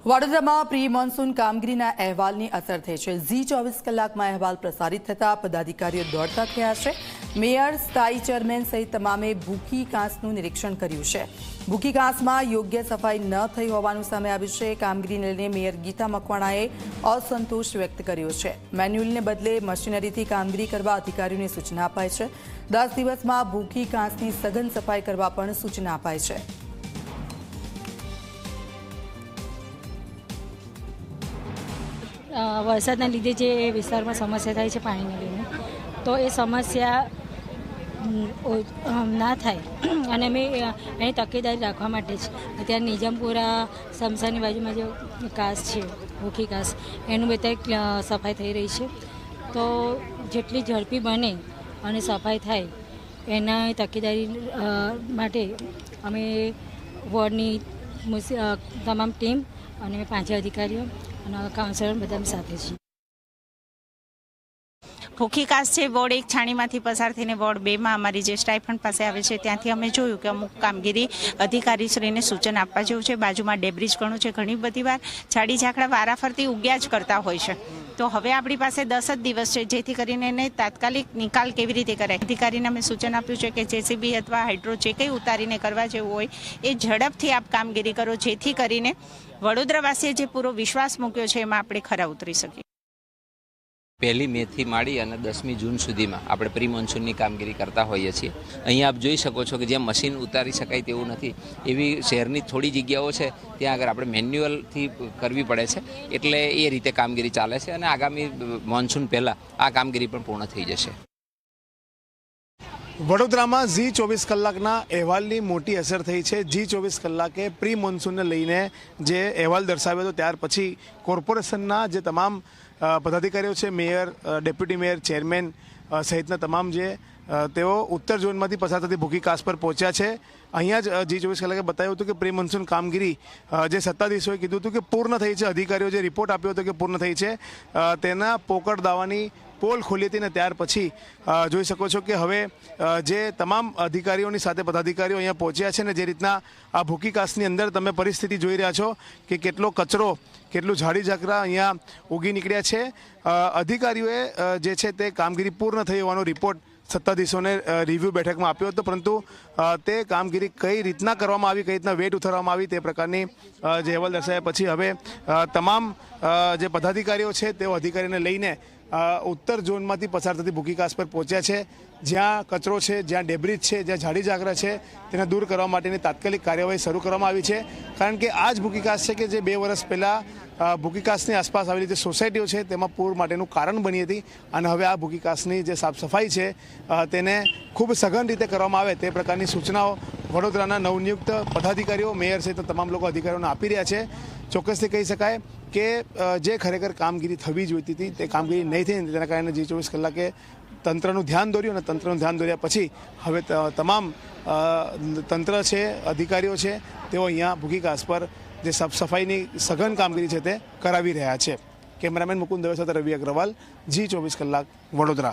વડોદરામાં pre monsoon કામગીરીના અહેવાલની અસર થઈ છે। ઝી 24 કલાકમાં અહેવાલ પ્રસારિત થતા પદાધિકારીઓ દોડતા થયા છે। મેયર, સ્થાયી ચેરમેન સહિત તમામે ભૂખી કાંસનું નિરીક્ષણ કર્યું છે। ભૂખી કાંસમાં યોગ્ય સફાઈ ન થઈ હોવાનું સામે આવ્યું છે। કામગીરીને લઈને મેયર ગીતા મકવાણાએ અસંતોષ વ્યક્ત કર્યો છે। મેન્યુઅલને બદલે મશીનરીથી કામગીરી કરવા અધિકારીઓને સૂચના અપાઈ છે। 10 દિવસમાં ભૂખી કાંસની સઘન સફાઈ કરવા પણ સૂચના અપાઈ છે। વરસાદના લીધે જે વિસ્તારમાં સમસ્યા થાય છે પાણીને લઈને, તો એ સમસ્યા ના થાય અને અમે એની તકેદારી રાખવા માટે જ અત્યારે નિજામપુરા સમસાની બાજુમાં જે કાસ છે, ભૂખી કાસ, એનું બધા સફાઈ થઈ રહી છે। તો જેટલી ઝડપી બને અને સફાઈ થાય એના તકેદારી માટે અમે વોર્ડની તમામ ટીમ અને 5 અધિકારીઓ અને કાઉન્સિલર બધા સાથે છીએ। ભૂખી કાસ છે વોર્ડ 1 છાણીમાંથી પસાર થઈને વોર્ડ 2માં અમારી જે સ્ટાઇફંડ પાસે આવે છે ત્યાંથી અમે જોયું કે અમુક કામગીરી અધિકારીશ્રીને સૂચન આપવા જેવું છે। બાજુમાં ડેબ્રિજ ઘણું છે, ઘણી બધી વાર ઝાડી ઝાકડા વારાફરતી ઉગ્યા જ કરતા હોય છે। તો હવે આપણી પાસે 10 જ દિવસ છે, જેથી કરીને એને તાત્કાલિક નિકાલ કેવી રીતે કરાય। અધિકારીને અમે સૂચન આપ્યું છે કે જેસીબી અથવા હાઇડ્રો જે કંઈ ઉતારીને કરવા જેવું હોય એ ઝડપથી આપ કામગીરી કરો, જેથી કરીને વડોદરાવાસીએ જે પૂરો વિશ્વાસ મૂક્યો છે એમાં આપણે ખરા ઉતરી શકીએ। 1 મેથી માંડી અને 10મી જૂન સુધીમાં આપણે પ્રી મોન્સૂનની કામગીરી કરતા હોઈએ છીએ। અહીં આપ જોઈ શકો છો કે જ્યાં મશીન ઉતારી શકાય તેવું નથી, એવી શહેરની થોડી જગ્યાઓ છે ત્યાં આગળ આપણે મેન્યુઅલથી કરવી પડે છે, એટલે એ રીતે કામગીરી ચાલે છે અને આગામી મોન્સૂન પહેલાં આ કામગીરી પણ પૂર્ણ થઈ જશે। વડોદરામાં ઝી 24 કલાકના અહેવાલની મોટી અસર થઈ છે। ઝી 24 કલાકે પ્રી મોન્સૂનને લઈને જે અહેવાલ દર્શાવ્યો હતો ત્યાર પછી કોર્પોરેશનના જે તમામ પદાધિકારીઓ છે, મેયર, ડેપ્યુટી મેયર, ચેરમેન સહિતના તમામ જે તેઓ ઉત્તર ઝોનમાંથી પસાર થતી ભૂખી કાસ પર પહોંચ્યા છે। અહીંયા જ ઝી 24 કલાકે બતાવ્યું હતું કે પ્રી મોન્સૂન કામગીરી જે સત્તાધીશોએ કીધું હતું કે પૂર્ણ થઈ છે, અધિકારીઓ જે રિપોર્ટ આપ્યો હતો કે પૂર્ણ થઈ છે, તેના પોકળ દાવાની પોલ ખોલી હતી ને ત્યાર પછી જોઈ શકો છો કે હવે જે તમામ અધિકારીઓની સાથે પદાધિકારીઓ અહીંયા પહોંચ્યા છે ને જે રીતના આ ભૂખી કાસની અંદર તમે પરિસ્થિતિ જોઈ રહ્યા છો કે કેટલો કચરો, કેટલું ઝાડી ઝાકરા અહીંયા ઉગી નીકળ્યા છે। અધિકારીઓએ જે છે તે કામગીરી પૂર્ણ થઈ હોવાનો રિપોર્ટ સત્તાધીશોને રિવ્યૂ બેઠકમાં આપ્યો હતો, પરંતુ તે કામગીરી કઈ રીતના કરવામાં આવી, કઈ રીતના વેટ ઉતારવામાં આવી તે પ્રકારની જે અહેવાલ દર્શાવ્યા પછી હવે તમામ જે પદાધિકારીઓ છે તેઓ અધિકારીને લઈને ઉત્તર ઝોનમાંથી પસાર થતી ભૂખી કાસ પર પહોંચ્યા છે। જ્યાં કચરો છે, જ્યાં ડેબ્રિજ છે, જ્યાં ઝાડી ઝાકરા છે તેને દૂર કરવા માટેની તાત્કાલિક કાર્યવાહી શરૂ કરવામાં આવી છે। કારણ કે આ જ ભૂખી કાસ છે કે જે 2 વર્ષ પહેલાં ભૂખી કાસની આસપાસ આવેલી જે સોસાયટીઓ છે તેમાં પૂર માટેનું કારણ બની હતી અને હવે આ ભૂખી કાસની જે સાફ સફાઈ છે તેને ખૂબ સઘન રીતે કરવામાં આવે તે પ્રકારની સૂચનાઓ વડોદરાના નવનિયુક્ત પદાધિકારીઓ, મેયર સહિત તમામ લોકો અધિકારીઓને આપી રહ્યા છે। ચોક્કસથી કહી શકાય કે જે ખરેખર કામગીરી થવી જોઈતી હતી તે કામગીરી નહીં થઈ, તેના કારણે ઝી 24 કલાકે તંત્રનું ધ્યાન દોર્યું અને તંત્રનું ધ્યાન દોર્યા પછી હવે તમામ તંત્ર છે, અધિકારીઓ છે, તેઓ અહીંયા ભૂખી કાસ પર જે સાફ સફાઈની સઘન કામગીરી છે તે કરાવી રહ્યા છે। કેમેરામેન મુકુંદ દવે સાથે રવિ અગ્રવાલ, ઝી 24 કલાક, વડોદરા।